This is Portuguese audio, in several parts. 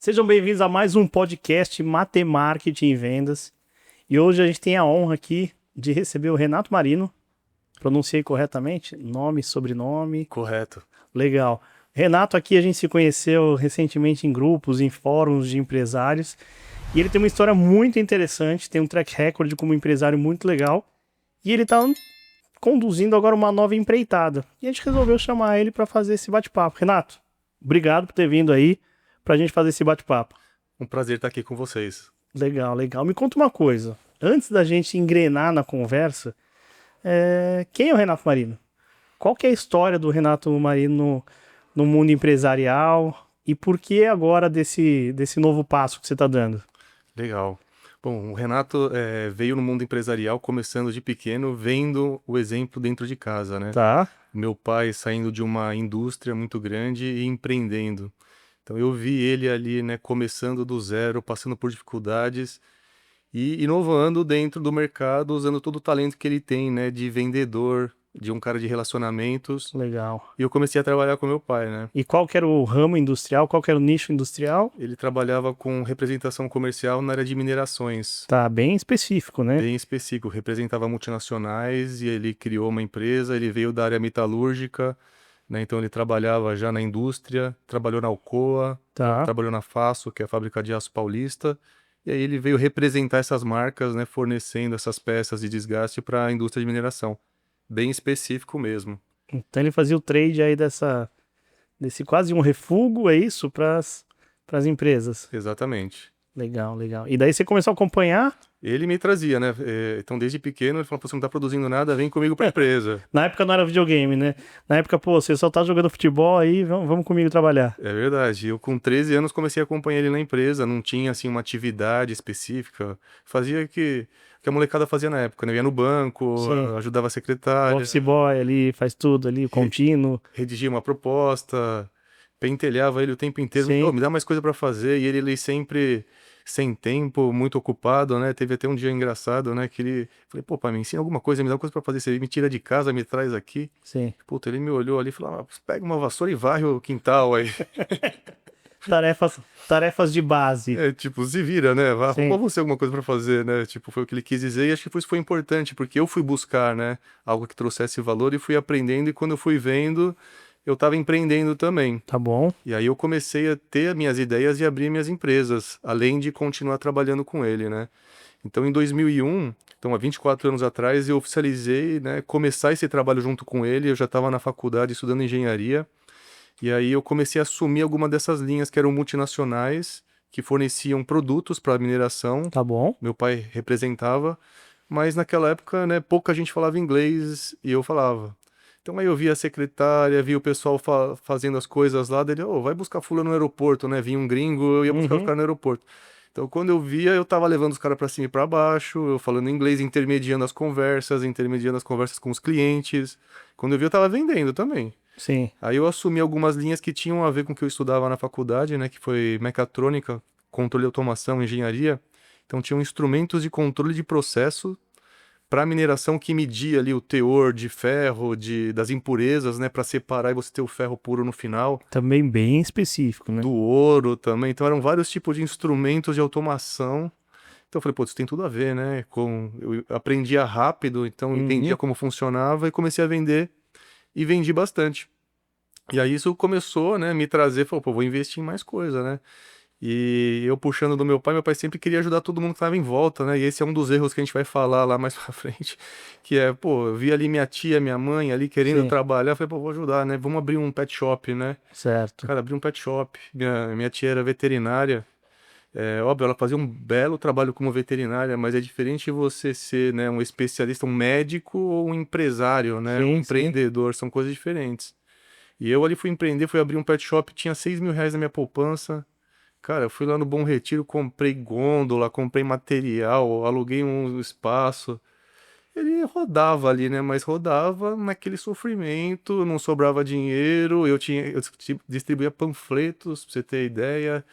Sejam bem-vindos a mais um podcast Matemarketing e Vendas. E hoje a gente tem a honra aqui de receber o Renato Marino. Pronunciei corretamente? Nome, sobrenome. Correto. Legal. Renato, aqui a gente se conheceu recentemente em grupos, em fóruns de empresários. E ele tem uma história muito interessante, tem um track record como empresário muito legal. E ele está conduzindo agora uma nova empreitada. E a gente resolveu chamar ele para fazer esse bate-papo. Renato, obrigado por ter vindo aí pra gente fazer esse bate-papo. Um prazer estar aqui com vocês. Legal, legal. Me conta uma coisa. Antes da gente engrenar na conversa, quem é o Renato Marino? Qual que é a história do Renato Marino no mundo empresarial e por que agora desse novo passo que você está dando? Legal. Bom, o Renato veio no mundo empresarial começando de pequeno, vendo o exemplo dentro de casa, né? Tá, Meu pai saindo de uma indústria muito grande e empreendendo. Então eu vi ele ali, né, começando do zero, passando por dificuldades e inovando dentro do mercado, usando todo o talento que ele tem, né, de vendedor, de um cara de relacionamentos. legal. E eu comecei a trabalhar com meu pai, né? E qual que era o ramo industrial? Qual que era o nicho industrial? Ele trabalhava com representação comercial na área de minerações. Tá bem específico, né? Bem específico, representava multinacionais e ele criou uma empresa, ele veio da área metalúrgica, né? Então ele trabalhava já na indústria, trabalhou na Alcoa, Tá, trabalhou na Faço, que é a fábrica de aço paulista, e aí ele veio representar essas marcas, né? Fornecendo essas peças de desgaste para a indústria de mineração. Bem específico mesmo. então ele fazia o trade aí desse quase um refúgio, é isso, para as empresas. Exatamente. Legal, legal. E daí você começou a acompanhar? Ele me trazia, né? Então, desde pequeno, ele falou: "Pô, você não tá produzindo nada, vem comigo pra empresa." Na época não era videogame, né? Na época, pô, você só tá jogando futebol aí, vamos comigo trabalhar. É verdade. Eu, com 13 anos, comecei a acompanhar ele na empresa. Não tinha, assim, uma atividade específica. Fazia que a molecada fazia na época, né? Eu ia no banco, Sim. ajudava a O secretária, office boy ali, faz tudo ali, o re- contínuo. redigia uma proposta, pentelhava ele o tempo inteiro. "Ô, Sim. me dá mais coisa pra fazer." E ele sempre sem tempo, muito ocupado, né? Teve até um dia engraçado, né? Que ele... Falei: "Pô, pai, me ensina alguma coisa, me dá coisa pra fazer. Você me tira de casa, me traz aqui." Sim. Puta, ele me olhou ali e falou: "Ah, pega uma vassoura e varre o quintal aí." Tarefas de base. É, tipo, se vira, né? Arruma Sim. você alguma coisa pra fazer, né? Tipo, foi o que ele quis dizer e acho que isso foi importante, porque eu fui buscar, né, algo que trouxesse valor e fui aprendendo e quando eu fui vendo, eu tava empreendendo também. Tá bom. E aí eu comecei a ter minhas ideias e abrir minhas empresas, além de continuar trabalhando com ele, né? Então, em 2001, então há 24 anos atrás, eu oficializei, né, começar esse trabalho junto com ele. Eu já estava na faculdade estudando engenharia. E aí eu comecei a assumir alguma dessas linhas que eram multinacionais, que forneciam produtos para mineração. Tá bom. Meu pai representava, mas naquela época, né, pouca gente falava inglês e eu falava. Então aí eu via a secretária, via o pessoal fazendo as coisas lá, dele, vai buscar fulano no aeroporto, né? Vinha um gringo, eu ia buscar os Uhum. caras no aeroporto. Então quando eu via, eu tava levando os caras para cima e para baixo, eu falando inglês, intermediando as conversas com os clientes. Quando eu vi, eu tava vendendo também. Sim. Aí eu assumi algumas linhas que tinham a ver com o que eu estudava na faculdade, né, que foi mecatrônica, controle de automação, engenharia. Então tinham instrumentos de controle de processo para mineração que media ali o teor de ferro, das impurezas, né, para separar e você ter o ferro puro no final, Também bem específico, né? do ouro também. Então eram vários tipos de instrumentos de automação. Então eu falei: pô, isso tem tudo a ver, né? Eu aprendia rápido, então entendia Uhum. como funcionava e comecei a vender e vendi bastante. E aí isso começou, né, me trazer, falou: pô, vou investir em mais coisa, né? E eu puxando do meu pai sempre queria ajudar todo mundo que estava em volta, né? E esse é um dos erros que a gente vai falar lá mais pra frente, que é, pô, eu vi ali minha tia, minha mãe ali querendo Sim. trabalhar, falei: pô, vou ajudar, né? Vamos abrir um pet shop, né? Certo. Cara, abri um pet shop. Minha tia era veterinária. É óbvio, ela fazia um belo trabalho como veterinária, mas é diferente você ser, né, um especialista, um médico ou um empresário, né? Um Sim, sim. empreendedor, são coisas diferentes. E eu ali fui empreender, fui abrir um pet shop, tinha R$ 6.000 na minha poupança. Cara, eu fui lá no Bom Retiro, comprei gôndola, comprei material, aluguei um espaço. Ele rodava ali, né? Mas rodava naquele sofrimento, não sobrava dinheiro. Eu distribuía panfletos, pra você ter ideia.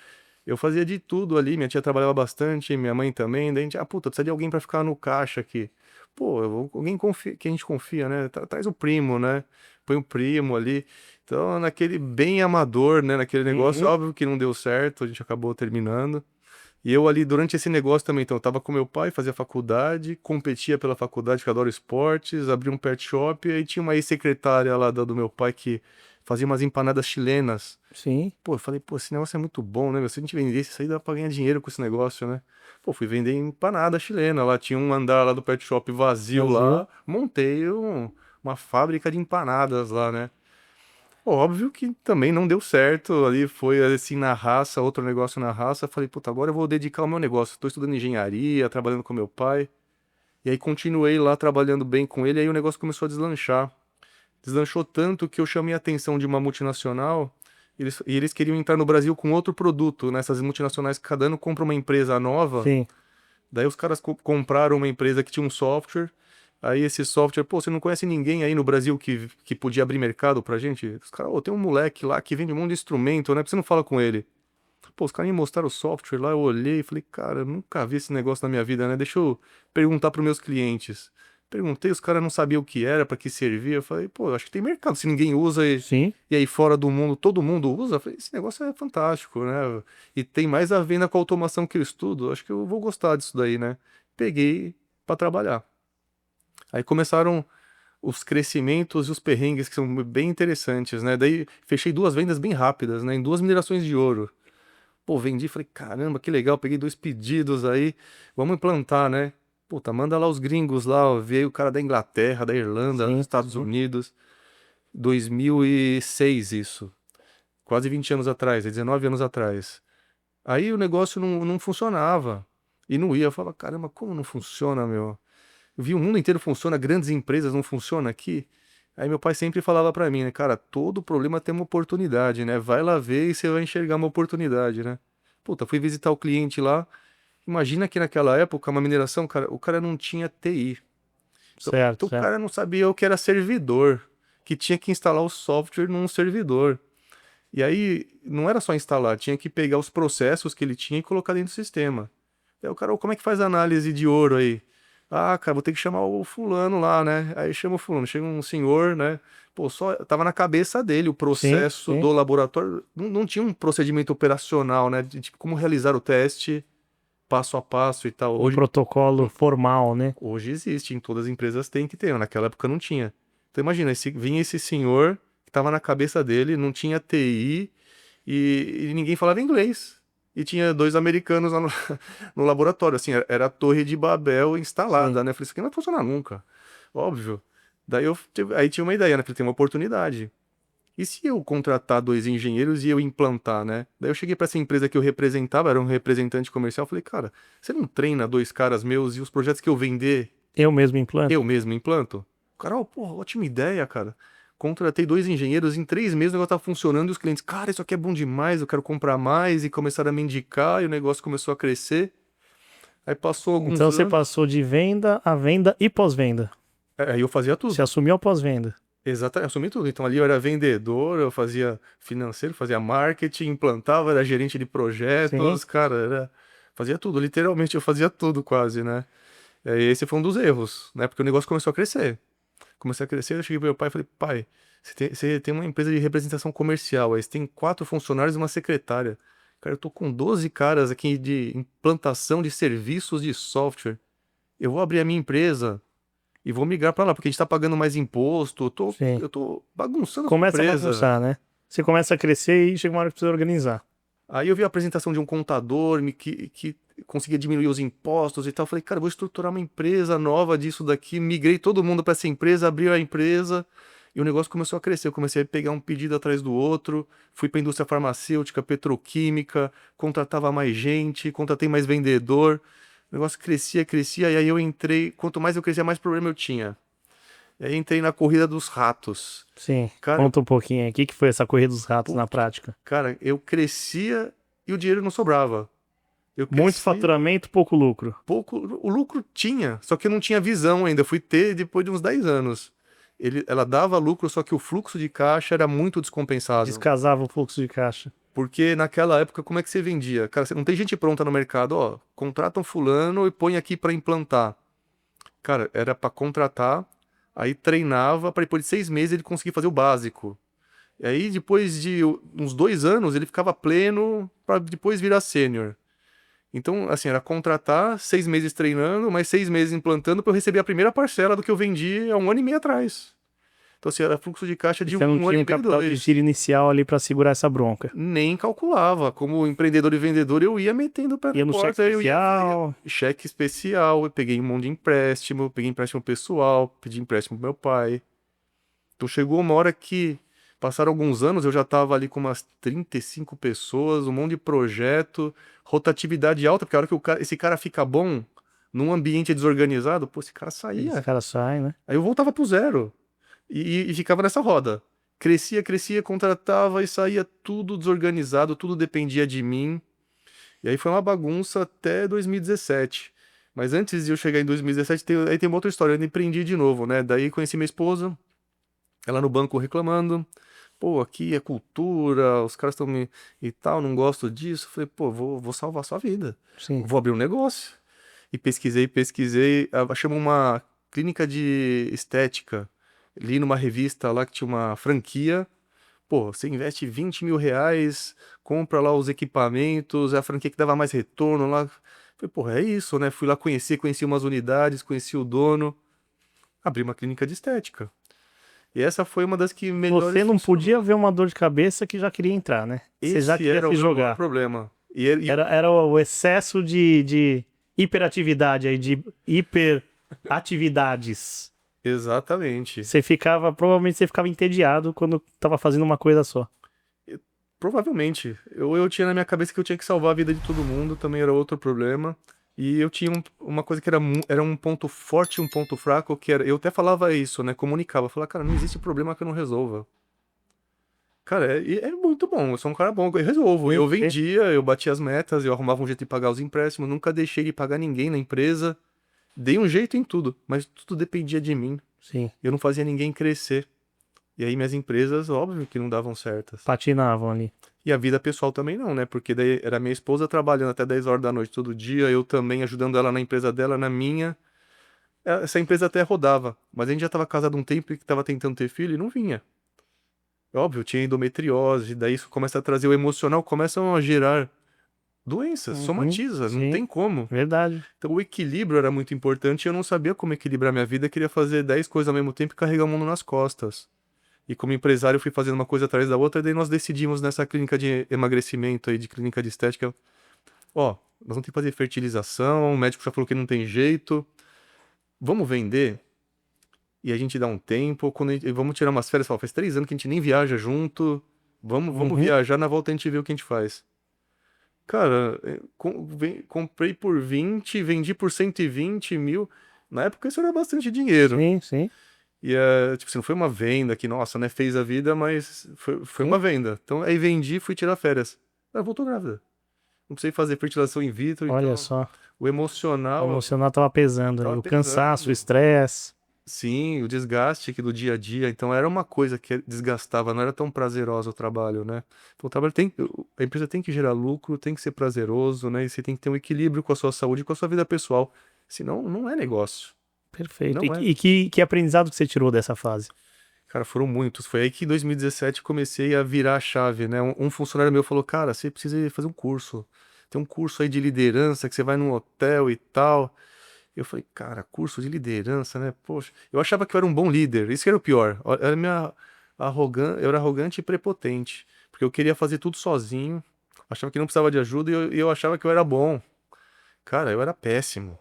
Eu fazia de tudo ali. Minha tia trabalhava bastante, minha mãe também. Daí a gente, puta, precisa de alguém pra ficar no caixa aqui. Pô, alguém que a gente confia, né? Traz o primo, né? Põe o primo ali. Então, naquele bem amador, né? Naquele negócio, Uhum. óbvio que não deu certo, a gente acabou terminando. E eu ali, durante esse negócio também, então, eu tava com meu pai, fazia faculdade, competia pela faculdade, que eu adoro esportes, abri um pet shop, e aí tinha uma ex-secretária lá do meu pai que fazia umas empanadas chilenas. Sim, Pô, eu falei, pô, esse negócio é muito bom, né, meu? Se a gente vendesse isso aí, dá pra ganhar dinheiro com esse negócio, né? Pô, fui vender empanada chilena. Lá tinha um andar lá do pet shop vazio vazio. lá. Montei uma fábrica de empanadas lá, né? Óbvio que também não deu certo. Ali foi assim na raça, outro negócio na raça. Falei, puta, agora eu vou dedicar ao meu negócio. Tô estudando engenharia, trabalhando com meu pai. E aí continuei lá trabalhando bem com ele. Aí o negócio começou a deslanchar. Deslanchou tanto que eu chamei a atenção de uma multinacional. E eles queriam entrar no Brasil com outro produto, nessas multinacionais, cada ano compra uma empresa nova. Sim, Daí os caras compraram uma empresa que tinha um software. Aí esse software, pô, você não conhece ninguém aí no Brasil que podia abrir mercado pra gente? Os caras, ô, tem um moleque lá que vende um monte de instrumento, né? Por que você não fala com ele? Pô, os caras me mostraram o software lá, eu olhei e falei, cara, eu nunca vi esse negócio na minha vida, né? Deixa eu perguntar pros meus clientes. Perguntei, os caras não sabiam o que era, pra que servia. Eu falei, pô, eu acho que tem mercado. Se ninguém usa sim. e aí fora do mundo todo mundo usa, eu falei, esse negócio é fantástico, né? E tem mais a ver com a automação que eu estudo. Acho que eu vou gostar disso daí, né? Peguei pra trabalhar. Aí começaram os crescimentos e os perrengues que são bem interessantes, né? Daí fechei duas vendas bem rápidas, né? Em duas minerações de ouro. Pô, vendi, falei, caramba, que legal, peguei dois pedidos aí, vamos implantar, né? Puta, manda lá os gringos lá, ó, veio o cara da Inglaterra, da Irlanda, Sim, Estados sim. Unidos, 2006 isso, quase 20 anos atrás, 19 anos atrás. Aí o negócio não funcionava, e não ia, eu falava, caramba, como não funciona, meu? Eu vi o mundo inteiro funciona, grandes empresas não funcionam aqui. Aí meu pai sempre falava pra mim, né, cara, todo problema tem uma oportunidade, né? Vai lá ver e você vai enxergar uma oportunidade, né? Puta, fui visitar o cliente lá. Imagina que naquela época, uma mineração, cara, o cara não tinha TI. Então Certo, o certo. cara não sabia o que era servidor, que tinha que instalar o software num servidor. E aí não era só instalar, tinha que pegar os processos que ele tinha e colocar dentro do sistema. Aí o cara, "Ô, como é que faz a análise de ouro aí? Ah, cara, vou ter que chamar o fulano lá, né? Aí chama o fulano, chega um senhor, né? Pô, só tava na cabeça dele o Sim, processo sim. do laboratório. Não tinha um procedimento operacional, né? De tipo, como realizar o teste passo a passo e tal. Um protocolo Hum, formal, né? hoje existe, em todas as empresas tem que ter, mas naquela época não tinha. Então imagina, vinha esse senhor que tava na cabeça dele, não tinha TI e ninguém falava inglês. E tinha dois americanos lá no, no laboratório, assim, era a Torre de Babel Sim. instalada, né? Eu falei, isso aqui não vai funcionar nunca. Óbvio. Daí aí tinha uma ideia, né? Falei, tem uma oportunidade. E se eu contratar dois engenheiros e eu implantar, né? Daí eu cheguei para essa empresa que eu representava, era um representante comercial, falei, cara, você não treina dois caras meus e os projetos que eu vender, Eu mesmo implanto? eu mesmo implanto? O cara, oh, porra, ótima ideia, cara. Contratei dois engenheiros, em 3 meses o negócio tava funcionando e os clientes, cara, isso aqui é bom demais, eu quero comprar mais, e começaram a me indicar e o negócio começou a crescer. Aí passou alguns Então você anos, passou de venda a venda e pós-venda. aí eu fazia Você tudo. assumiu a pós-venda. Exatamente, assumi tudo. Então ali eu era vendedor, eu fazia financeiro, fazia marketing, implantava, era gerente de Sim. projetos, cara, fazia tudo, literalmente eu fazia tudo quase, né? E aí esse foi um dos erros, né? Porque o negócio começou a crescer. Comecei a crescer, eu cheguei pro meu pai e falei, pai, você tem uma empresa de representação comercial, aí você tem 4 funcionários e uma secretária. Cara, eu tô com 12 caras aqui de implantação de serviços de software. Eu vou abrir a minha empresa e vou migrar pra lá, porque a gente tá pagando mais imposto, eu tô, Sim. eu tô bagunçando a sua Começa a empresa. bagunçar, né? Você começa a crescer e chega uma hora que precisa organizar. Aí eu vi a apresentação de um contador que conseguia diminuir os impostos e tal. Eu falei, cara, eu vou estruturar uma empresa nova disso daqui. Migrei todo mundo para essa empresa, abri a empresa e o negócio começou a crescer. Eu comecei a pegar um pedido atrás do outro, fui para a indústria farmacêutica, petroquímica, contratava mais gente, contratei mais vendedor. O negócio crescia, crescia, e aí eu entrei. Quanto mais eu crescia, mais problema eu tinha. E aí entrei na corrida dos ratos. Sim. Cara, Conta um pouquinho aí. O que que foi essa corrida dos ratos pô, na prática? cara, eu crescia e o dinheiro não sobrava. Eu Muito crescia. faturamento, pouco lucro. Pouco, o lucro tinha, só que eu não tinha visão ainda. Eu fui ter depois de uns 10 anos. Ela dava lucro, só que o fluxo de caixa era muito descompensado. Descasava o fluxo de caixa. Porque naquela época, como é que você vendia? Cara, você não tem gente pronta no mercado, ó, contrata um fulano e põe aqui para implantar. Cara, era para contratar, aí treinava para depois de 6 meses ele conseguir fazer o básico. E aí, depois de uns 2 anos, ele ficava pleno para depois virar sênior. Então, assim, era contratar 6 meses treinando, mais 6 meses implantando para eu receber a primeira parcela do que eu vendi há um ano e meio atrás. Então, assim, era fluxo de caixa E de você não um tinha ano um e meio, capital de 2. giro inicial ali pra segurar essa bronca. Nem calculava. Como empreendedor e vendedor, eu ia metendo o pé na Ia no cheque porta, eu ia especial. cheque especial, eu peguei um monte de empréstimo, peguei empréstimo pessoal, pedi empréstimo pro meu pai. Então chegou uma hora que passaram alguns anos, eu já tava ali com umas 35 pessoas, um monte de projeto, rotatividade alta, porque a hora que esse cara fica bom num ambiente desorganizado, pô, esse cara Esse saía. cara sai, né? Aí eu voltava pro zero e ficava nessa roda. Crescia, crescia, contratava e saía tudo desorganizado, tudo dependia de mim. E aí foi uma bagunça até 2017. Mas antes de eu chegar em 2017, aí tem uma outra história. Eu empreendi de novo, né? Daí conheci minha esposa, ela no banco reclamando. Pô, aqui é cultura, os caras estão me. E tal, não gosto disso. Falei, pô, vou salvar sua vida. Sim. Vou abrir um negócio. E pesquisei, pesquisei. Achamos uma clínica de estética. Li numa revista lá que tinha uma franquia. Pô, você investe 20 mil reais, compra lá os equipamentos, é a franquia que dava mais retorno lá. Falei, pô, é isso, né? Fui lá conhecer, conheci umas unidades, conheci o dono, abri uma clínica de estética. E essa foi uma das que melhores Você não podia funcionou. ver uma dor de cabeça que já queria entrar, né? Você já Esse queria era o se meu maior jogar. problema. Era o excesso de hiperatividade aí, de hiperatividades. Exatamente. Provavelmente você ficava entediado quando tava fazendo uma coisa só. Provavelmente. Eu tinha na minha cabeça que eu tinha que salvar a vida de todo mundo, também era outro problema. E eu tinha uma coisa que era um ponto forte e um ponto fraco, que era. Eu até falava isso, né? Comunicava. Falava, cara, não existe problema que eu não resolva. Cara, é muito bom. Eu sou um cara bom, eu resolvo. Sim, Eu sim. vendia, eu batia as metas, eu arrumava um jeito de pagar os empréstimos, nunca deixei de pagar ninguém na empresa. Dei um jeito em tudo, mas tudo dependia de mim. Sim. Eu não fazia ninguém crescer. E aí minhas empresas, óbvio que não davam certas. Patinavam ali. E a vida pessoal também não, né? Porque daí era minha esposa trabalhando até 10 horas da noite todo dia, eu também ajudando ela na empresa dela, na minha. Essa empresa até rodava, mas a gente já estava casado um tempo e estava tentando ter filho e não vinha. Óbvio, tinha endometriose, daí isso começa a trazer o emocional, começam a gerar doenças, Uhum, somatiza, não sim, tem como. verdade. Então o equilíbrio era muito importante e eu não sabia como equilibrar minha vida, eu queria fazer 10 coisas ao mesmo tempo e carregar o mundo nas costas. E como empresário, eu fui fazendo uma coisa atrás da outra, e daí nós decidimos nessa clínica de emagrecimento aí, de clínica de estética, ó, nós vamos ter que fazer fertilização, o médico já falou que não tem jeito, vamos vender e a gente dá um tempo, vamos tirar umas férias, fala, faz 3 anos que a gente nem viaja junto, vamos Uhum. viajar, na volta a gente vê o que a gente faz. Cara, comprei por 20, vendi por 120 mil, na época isso era bastante dinheiro. Sim, sim, E, tipo assim, não foi uma venda que, nossa, né, fez a vida, mas foi sim. uma venda. Então, aí vendi, fui tirar férias. Ela voltou grávida. Não precisei fazer fertilização in vitro, Olha então só. o O emocional emocional tava pesando ali. tava O cansaço, o pesando. estresse. Sim, o desgaste aqui do dia a dia. Então, era uma coisa que desgastava, não era tão prazeroso o trabalho, né? Então, o trabalho a empresa tem que gerar lucro, tem que ser prazeroso, né? E você tem que ter um equilíbrio com a sua saúde e com a sua vida pessoal. Senão, não é negócio. Perfeito. Não é. Que aprendizado que você tirou dessa fase? Cara, foram muitos. Foi aí que em 2017 comecei a virar a chave, né? Um funcionário meu falou, cara, você precisa fazer um curso. Tem um curso aí de liderança que você vai num hotel e tal. Eu falei, cara, curso de liderança, né? Poxa, eu achava que eu era um bom líder. Isso que era o pior. Era eu era arrogante e prepotente, porque eu queria fazer tudo sozinho. Achava que não precisava de ajuda e eu achava que eu era bom. Cara, eu era péssimo.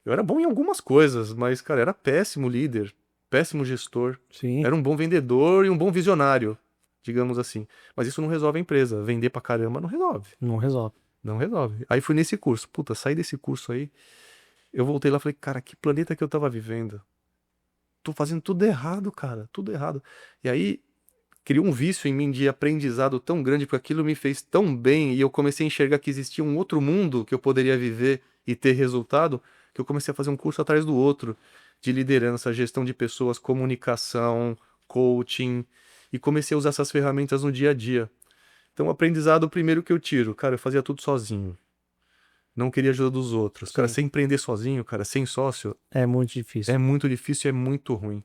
Eu era bom em algumas coisas, mas, cara, era péssimo líder, péssimo gestor. Sim, Era um bom vendedor e um bom visionário, digamos assim. Mas isso não resolve a empresa. Vender pra caramba não resolve. não resolve. Não resolve. Aí fui nesse curso. Puta, saí desse curso aí. Eu voltei lá e falei, cara, que planeta que eu tava vivendo? Tô fazendo tudo errado, cara. Tudo errado. E aí criou um vício em mim de aprendizado tão grande, porque aquilo me fez tão bem e eu comecei a enxergar que existia um outro mundo que eu poderia viver e ter resultado, que eu comecei a fazer um curso atrás do outro, de liderança, gestão de pessoas, comunicação, coaching, e comecei a usar essas ferramentas no dia a dia. Então, o aprendizado primeiro que eu tiro, cara, eu fazia tudo sozinho. Não queria ajuda dos outros. Cara, Sim. sem empreender sozinho, cara, sem sócio, É muito é difícil. muito difícil e é muito ruim.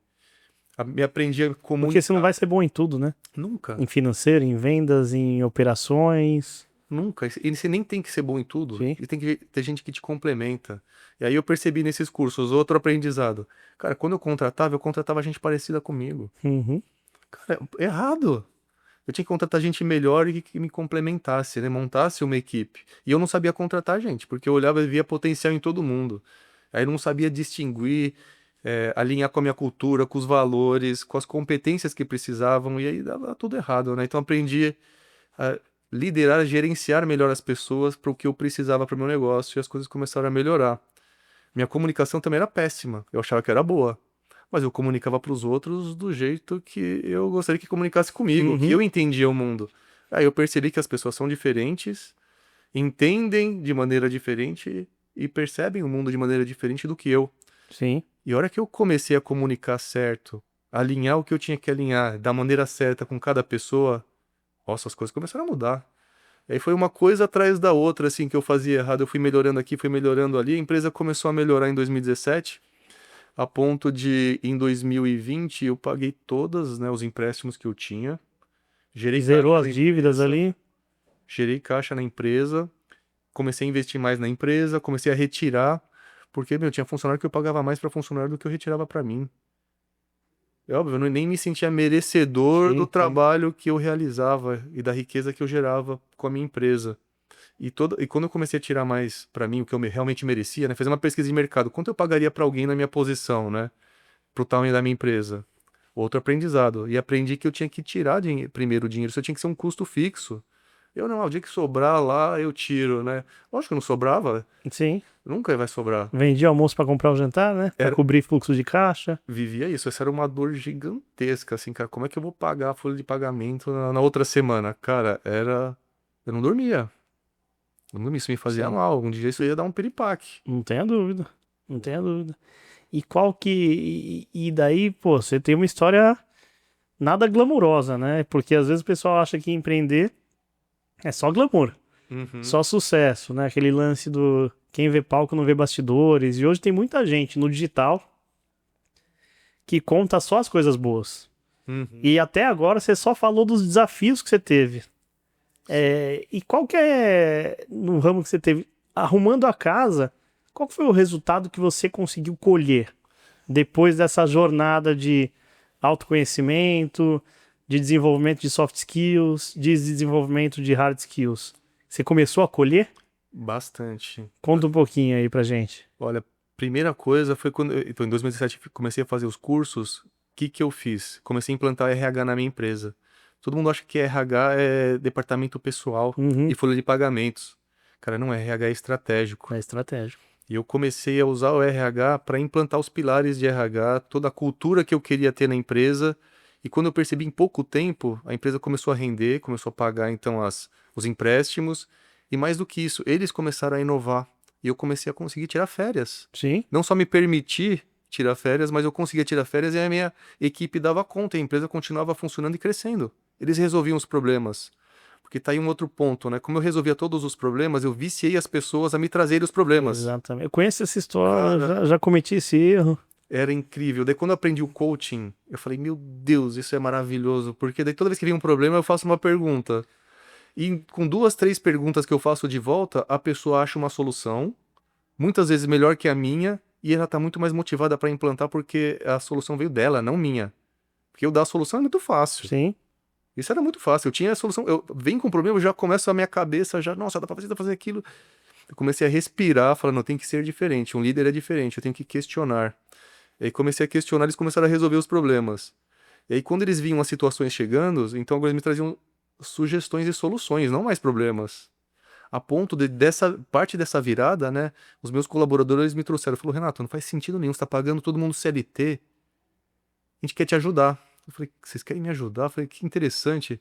Me aprendi a Porque você não comunicar. vai ser bom em tudo, né? Nunca, Em financeiro, em vendas, em operações. nunca. E você nem tem que ser bom em tudo. Sim. E tem que ter gente que te complementa. E aí eu percebi nesses cursos outro aprendizado. Cara, quando eu contratava gente parecida comigo. Uhum. Cara, errado. Eu tinha que contratar gente melhor e que me complementasse, né? Montasse uma equipe. E eu não sabia contratar gente, porque eu olhava e via potencial em todo mundo. Aí eu não sabia distinguir, alinhar com a minha cultura, com os valores, com as competências que precisavam, e aí dava tudo errado, né? Então eu aprendi a liderar, gerenciar melhor as pessoas para o que eu precisava para o meu negócio, e as coisas começaram a melhorar. Minha comunicação também era péssima. Eu achava que era boa, mas eu comunicava para os outros do jeito que eu gostaria que comunicasse comigo, que Uhum. eu entendia o mundo. Aí eu percebi que as pessoas são diferentes, entendem de maneira diferente e percebem o mundo de maneira diferente do que eu. Sim. E a hora que eu comecei a comunicar certo, alinhar o que eu tinha que alinhar da maneira certa com cada pessoa, nossa, as coisas começaram a mudar. E aí foi uma coisa atrás da outra, assim, que eu fazia errado. Eu fui melhorando aqui, fui melhorando ali. A empresa começou a melhorar em 2017, a ponto de, em 2020, eu paguei todos, né, os empréstimos que eu tinha, gerei Zerou caixa as na dívidas empresa, ali. gerei caixa na empresa, comecei a investir mais na empresa, comecei a retirar, porque, meu, tinha funcionário que eu pagava mais para funcionário do que eu retirava para mim. É óbvio, eu nem me sentia merecedor do Sim, sim. trabalho que eu realizava e da riqueza que eu gerava com a minha empresa. E quando eu comecei a tirar mais pra mim o que eu realmente merecia, né, fazer uma pesquisa de mercado, quanto eu pagaria pra alguém na minha posição, né, pro tamanho da minha empresa? Outro aprendizado. E aprendi que eu tinha que tirar primeiro o dinheiro, isso tinha que ser um custo fixo. Eu não, o dia que sobrar lá, eu tiro, né? Lógico que não sobrava, Sim. nunca vai sobrar. Vendia almoço pra comprar o jantar, né? Pra Era, cobrir fluxo de caixa. vivia isso, essa era uma dor gigantesca, assim, cara. Como é que eu vou pagar a folha de pagamento na outra semana? Cara, era. Eu não dormia. Eu não dormia, isso me fazia Sim. mal. Um dia isso ia dar um piripaque. Não tenha dúvida. Não tenha dúvida. E qual que. E daí, pô, você tem uma história nada glamurosa, né? Porque às vezes o pessoal acha que empreender é só glamour, Uhum. só sucesso, né? Aquele lance do quem vê palco não vê bastidores. E hoje tem muita gente no digital que conta só as coisas boas. Uhum. E até agora você só falou dos desafios que você teve. E qual que é, no ramo que você teve, arrumando a casa, qual que foi o resultado que você conseguiu colher depois dessa jornada de autoconhecimento, de desenvolvimento de soft skills, de desenvolvimento de hard skills? Você começou a colher? Bastante. Conta um pouquinho aí pra gente. Olha, primeira coisa foi quando. Então, em 2017, eu comecei a fazer os cursos. O que que eu fiz? Comecei a implantar RH na minha empresa. Todo mundo acha que RH é departamento pessoal e Uhum, folha de pagamentos. Cara, não é. RH é estratégico. é estratégico. E eu comecei a usar o RH para implantar os pilares de RH, toda a cultura que eu queria ter na empresa. E quando eu percebi em pouco tempo, a empresa começou a render, começou a pagar então os empréstimos. E mais do que isso, eles começaram a inovar. E eu comecei a conseguir tirar férias. Sim, Não só me permitir tirar férias, mas eu conseguia tirar férias e a minha equipe dava conta, a empresa continuava funcionando e crescendo. Eles resolviam os problemas. Porque tá aí um outro ponto, né? Como eu resolvia todos os problemas, eu viciei as pessoas a me trazerem os problemas. exatamente. Eu conheço essa história, Cara, já cometi esse erro. era incrível. Daí quando eu aprendi o coaching, eu falei, meu Deus, isso é maravilhoso. Porque daí toda vez que vem um problema, eu faço uma pergunta. E com duas, três perguntas que eu faço de volta, a pessoa acha uma solução, muitas vezes melhor que a minha, e ela tá muito mais motivada para implantar porque a solução veio dela, não minha. Porque eu dar a solução é muito fácil. Sim, Isso era muito fácil. Eu tinha a solução, eu venho com um problema, eu já começo a minha cabeça já, nossa, dá pra fazer aquilo. Eu comecei a respirar, falando, não, tem que ser diferente. Um líder é diferente, eu tenho que questionar. E aí comecei a questionar, eles começaram a resolver os problemas. E aí quando eles viam as situações chegando, então agora eles me traziam sugestões e soluções, não mais problemas. A ponto de dessa parte dessa virada, né? Os meus colaboradores me trouxeram, falou, Renato, não faz sentido nenhum, você tá pagando todo mundo CLT, a gente quer te ajudar. Eu falei, vocês querem me ajudar? Eu falei, que interessante.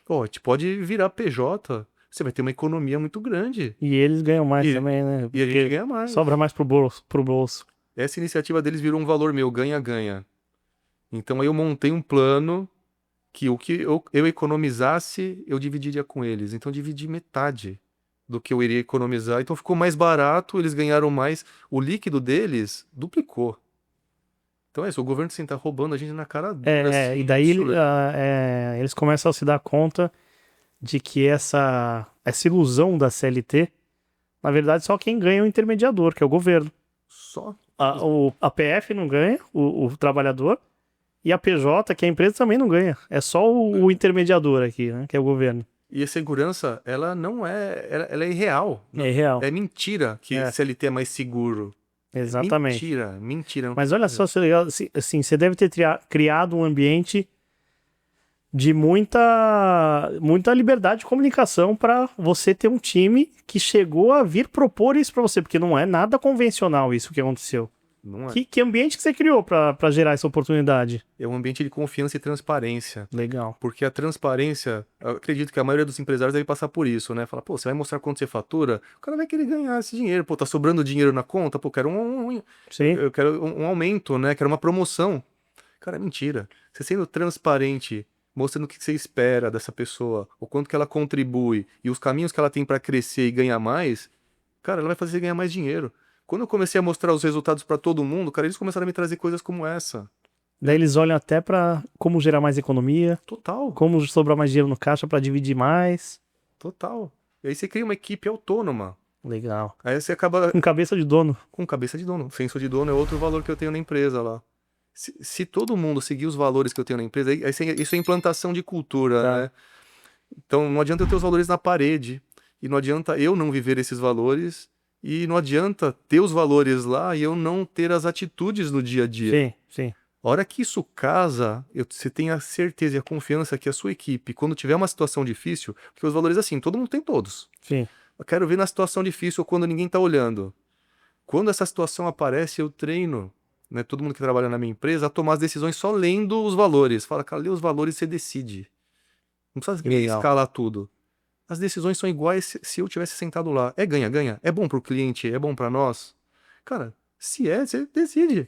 Ó, a gente pode virar PJ, você vai ter uma economia muito grande. e eles ganham mais E, também, né? e a gente Porque ganha mais. sobra mais pro bolso, pro bolso. Essa iniciativa deles virou um valor meu, ganha-ganha. Então aí eu montei um plano que o que eu economizasse, eu dividiria com eles. Então eu dividi metade do que eu iria economizar. Então ficou mais barato, eles ganharam mais. O líquido deles duplicou. Então é isso, o governo assim, tá roubando a gente na cara dura, E assim, daí absurdo. eles começam a se dar conta de que essa ilusão da CLT, na verdade, só quem ganha é o intermediador, que é o governo. Só. A PF não ganha, o trabalhador, e a PJ, que é a empresa, também não ganha. É só o intermediador aqui, né, que é o governo. E a segurança, ela não é. Ela é irreal. É real. É mentira que É, CLT é mais seguro. É exatamente. mentira, mentira. Não Mas tem olha nada a só, ver. se legal, assim, você deve ter criado um ambiente de muita liberdade de comunicação para você ter um time que chegou a vir propor isso para você, porque não é nada convencional isso que aconteceu. Não é. Que ambiente que você criou para gerar essa oportunidade? É um ambiente de confiança e transparência. Legal. Porque a transparência, eu acredito que a maioria dos empresários deve passar por isso, né? Fala, pô, você vai mostrar quanto você fatura, o cara vai querer ganhar esse dinheiro. Pô, tá sobrando dinheiro na conta, pô, quero Sim, eu quero um aumento, né? Quero uma promoção. Cara, é mentira. Você sendo transparente, mostrando o que você espera dessa pessoa, o quanto que ela contribui e os caminhos que ela tem para crescer e ganhar mais, cara, ela vai fazer você ganhar mais dinheiro. Quando eu comecei a mostrar os resultados para todo mundo, cara, eles começaram a me trazer coisas como essa. daí eles olham até para como gerar mais economia, Total, como sobrar mais dinheiro no caixa para dividir mais. total. E aí você cria uma equipe autônoma. Legal. Aí você acaba Com cabeça de dono. com cabeça de dono. Senso de dono é outro valor que eu tenho na empresa lá. Se todo mundo seguir os valores que eu tenho na empresa, isso é implantação de cultura, Tá. né? Então não adianta eu ter os valores na parede, e não adianta eu não viver esses valores, e não adianta ter os valores lá e eu não ter as atitudes no dia a dia. Sim, sim, A hora que isso casa, você tem a certeza e a confiança que a sua equipe, quando tiver uma situação difícil, porque os valores assim, todo mundo tem todos. sim. Eu quero ver na situação difícil ou quando ninguém tá olhando. Quando essa situação aparece, eu treino, né, todo mundo que trabalha na minha empresa a tomar as decisões só lendo os valores. Fala, cara, lê os valores e você decide. Não precisa Legal. escalar tudo. As decisões são iguais se eu tivesse sentado lá. É ganha-ganha? É bom pro cliente? É bom pra nós? Cara, se é, você decide.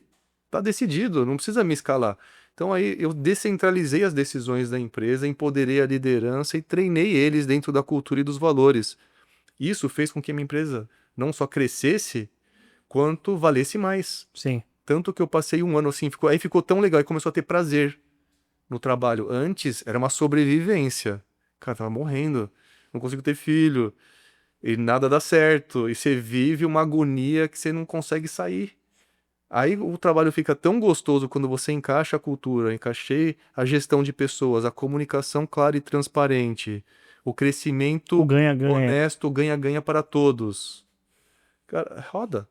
Tá decidido, não precisa me escalar. Então aí eu descentralizei as decisões da empresa, empoderei a liderança e treinei eles dentro da cultura e dos valores. Isso fez com que a minha empresa não só crescesse, quanto valesse mais. Sim. Tanto que eu passei um ano assim, aí ficou tão legal e começou a ter prazer no trabalho. Antes era uma sobrevivência. Cara, tava morrendo, não consigo ter filho, e nada dá certo, e você vive uma agonia que você não consegue sair. Aí o trabalho fica tão gostoso quando você encaixa a cultura, encaixei a gestão de pessoas, a comunicação clara e transparente, o O crescimento ganha-ganha. honesto, ganha-ganha para todos. Cara, roda.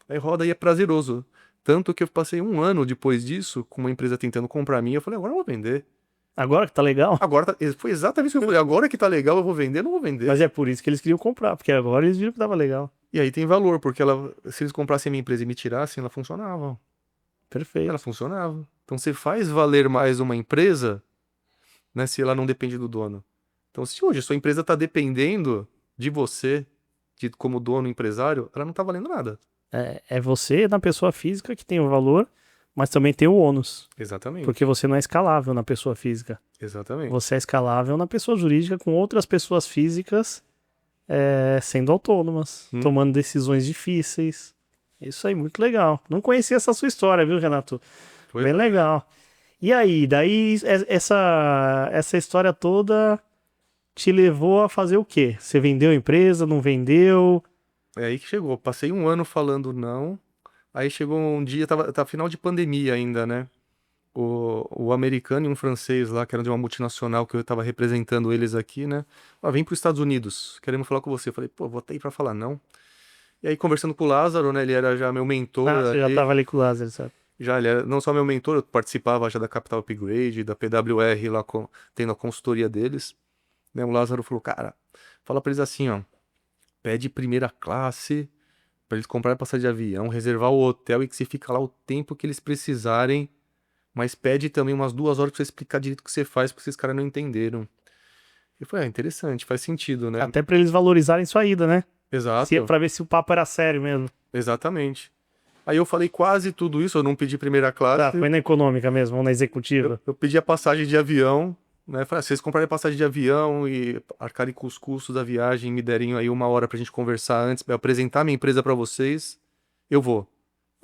Aí roda e é prazeroso. Tanto que eu passei um ano depois disso, com uma empresa tentando comprar a minha, eu falei, agora eu vou vender. Agora que tá legal. Agora foi exatamente isso que eu falei, agora que tá legal, eu vou vender, não vou vender. Mas é por isso que eles queriam comprar, porque agora eles viram que tava legal. E aí tem valor, porque ela, se eles comprassem a minha empresa e me tirassem, ela funcionava. Ela Perfeito. funcionava. Então você faz valer mais uma empresa, né, se ela não depende do dono. Então se hoje a sua empresa está dependendo de você, de como dono empresário, ela não tá valendo nada. É você na pessoa física que tem o valor, mas também tem o ônus. Porque Exatamente. você não é escalável na pessoa física. Exatamente. Você é escalável na pessoa jurídica com outras pessoas físicas sendo autônomas, Hum, tomando decisões difíceis. Isso aí, muito legal. Não conhecia essa sua história, viu, Renato? pois Bem é. legal. E aí, daí essa história toda te levou a fazer o quê? Você vendeu a empresa, não vendeu? É aí que chegou. Passei um ano falando não. Aí chegou um dia, tá final de pandemia ainda, né? O americano e um francês lá, que eram de uma multinacional que eu tava representando eles aqui, né? Ah, vem para os Estados Unidos, queremos falar com você. Eu falei, pô, vou até ir para falar não. E aí, conversando com o Lázaro, né? Ele era já meu mentor Ah, você já ali. tava ali com o Lázaro, sabe? Já, ele era não só meu mentor, eu participava já da Capital Upgrade, da PWR lá, tendo a consultoria deles. Né? O Lázaro falou, cara, fala pra eles assim, ó. Pede primeira classe para eles comprarem passagem de avião, reservar o hotel e que você fica lá o tempo que eles precisarem. Mas pede também umas 2 horas pra você explicar direito o que você faz, porque esses caras não entenderam. Eu falei, interessante, faz sentido, né? Até pra eles valorizarem sua ida, né? Exato, Pra ver se o papo era sério mesmo. exatamente. Aí eu falei quase tudo isso, eu não pedi primeira Tá, classe, foi na econômica mesmo, ou na eu, executiva. eu pedi a passagem de avião, né? Falei, se vocês comprarem a passagem de avião e arcarem com os custos da viagem, me derem aí 1 hora pra gente conversar antes, pra eu apresentar minha empresa pra vocês, eu vou.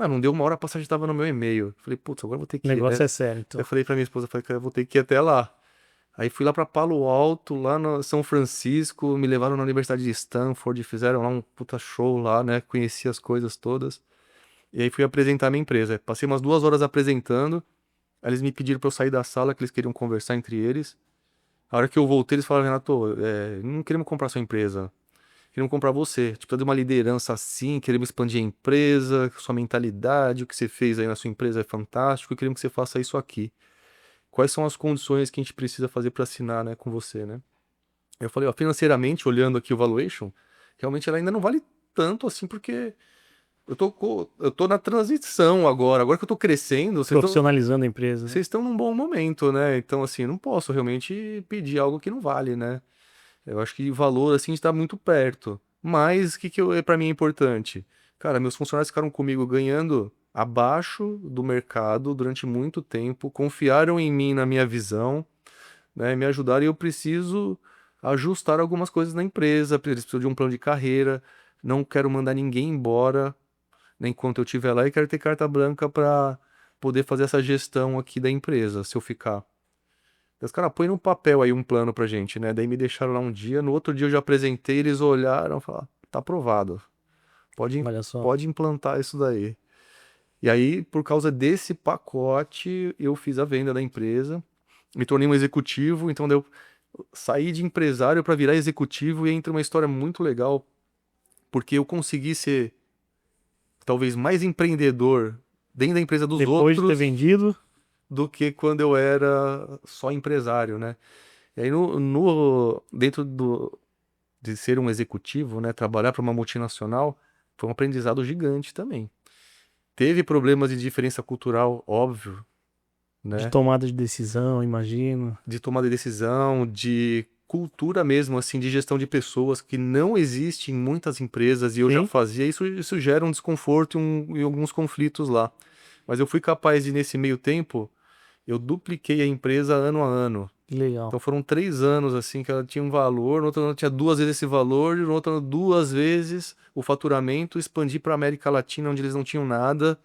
Ah, não deu uma hora, a passagem tava no meu e-mail. Falei, putz, agora eu vou ter O que ir. negócio é sério, Eu então. falei pra minha esposa, falei, cara, eu vou ter que ir até lá. Aí fui lá pra Palo Alto, lá no São Francisco, me levaram na Universidade de Stanford, fizeram lá um puta show lá, né? Conheci as coisas todas. E aí fui apresentar minha empresa. Passei umas 2 horas apresentando. Aí eles me pediram pra eu sair da sala, que eles queriam conversar entre eles. A hora que eu voltei, eles falaram, Renato, não queremos comprar sua empresa. Queremos comprar você. Tipo, precisa de uma liderança assim, queremos expandir a empresa, sua mentalidade, o que você fez aí na sua empresa é fantástico, e queremos que você faça isso aqui. Quais são as condições que a gente precisa fazer para assinar, né, com você, né? Eu falei, ó, financeiramente, olhando aqui o valuation, realmente ela ainda não vale tanto assim, porque eu tô na transição agora. Agora que eu tô crescendo, Profissionalizando a empresa, né? vocês estão num bom momento, né? Então, assim, eu não posso realmente pedir algo que não vale, né? Eu acho que valor, assim, está muito perto. Mas o que para mim é importante? Cara, meus funcionários ficaram comigo ganhando abaixo do mercado durante muito tempo, confiaram em mim, na minha visão, né? Me ajudaram e eu preciso ajustar algumas coisas na empresa, eles precisam de um plano de carreira, não quero mandar ninguém embora, né, enquanto eu estiver lá e quero ter carta branca para poder fazer essa gestão aqui da empresa, se eu ficar. Os caras põem no papel aí um plano pra gente, né? Daí me deixaram lá um dia, no outro dia eu já apresentei, eles olharam e falaram, tá aprovado, Olha só. pode implantar isso daí. E aí, por causa desse pacote, eu fiz a venda da empresa, me tornei um executivo, então daí eu saí de empresário para virar executivo e entra uma história muito legal, porque eu consegui ser talvez mais empreendedor dentro da empresa dos Depois de ter outros vendido, do que quando eu era só empresário, né? E aí dentro de ser um executivo, né, trabalhar para uma multinacional, foi um aprendizado gigante também. Teve problemas de diferença cultural, óbvio, de né? tomada de decisão, imagino. De tomada de decisão, de cultura mesmo, assim, de gestão de pessoas que não existe em muitas empresas e eu já Sim, fazia isso gera um desconforto e alguns conflitos lá. Mas eu fui capaz de, nesse meio tempo, eu dupliquei a empresa ano a ano. que legal. Então foram 3 anos assim que ela tinha um valor, no outro ano tinha 2 vezes esse valor, e no outro ano 2 vezes o faturamento, expandi para América Latina, onde eles não tinham nada.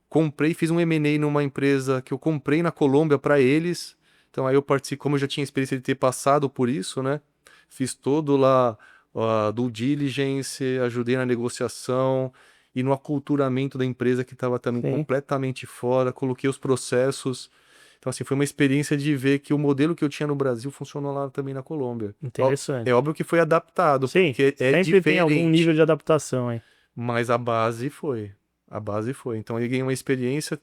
Comprei, fiz um M&A numa empresa que eu comprei na Colômbia para eles. Então aí eu participei, como eu já tinha experiência de ter passado por isso, né? Fiz todo lá a due diligence, ajudei na negociação e no aculturamento da empresa que estava também Sim, completamente fora, coloquei os processos. Então, assim, foi uma experiência de ver que o modelo que eu tinha no Brasil funcionou lá também na Colômbia. É interessante. óbvio que foi adaptado, Sim, porque é sempre tem algum nível diferente, de adaptação aí. mas a base foi. A base foi. Então, eu ganhei uma experiência,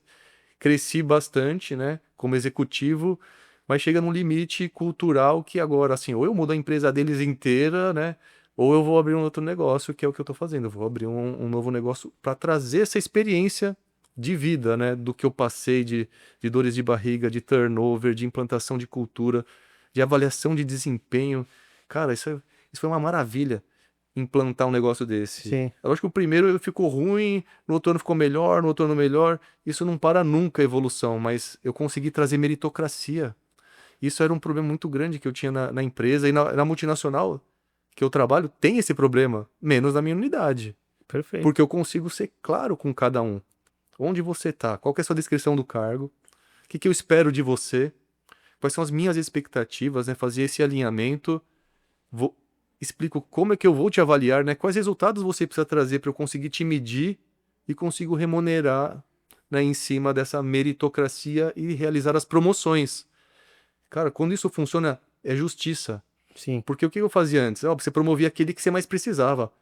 cresci bastante, né, como executivo, mas chega num limite cultural que agora, assim, ou eu mudo a empresa deles inteira, né, ou eu vou abrir um outro negócio, que é o que eu tô fazendo. Eu vou abrir um novo negócio para trazer essa experiência de vida, né, do que eu passei de dores de barriga, de turnover, de implantação de cultura, de avaliação de desempenho. Cara, isso foi uma maravilha, implantar um negócio desse. Sim, Eu acho que o primeiro ficou ruim, no outro ano ficou melhor, no outro ano melhor. Isso não para nunca a evolução, mas eu consegui trazer meritocracia. Isso era um problema muito grande que eu tinha na empresa e na multinacional que eu trabalho tem esse problema, menos na minha unidade, porque perfeito. eu consigo ser claro com cada um. Onde você tá? Qual que é a sua descrição do cargo? O que que eu espero de você? Quais são as minhas expectativas, né? Fazer esse alinhamento. Vou, explico como é que eu vou te avaliar, né? Quais resultados você precisa trazer para eu conseguir te medir e consigo remunerar, né, em cima dessa meritocracia e realizar as promoções. Cara, quando isso funciona, é justiça. Sim, Porque o que eu fazia antes? Ó, você promovia aquele que você mais precisava.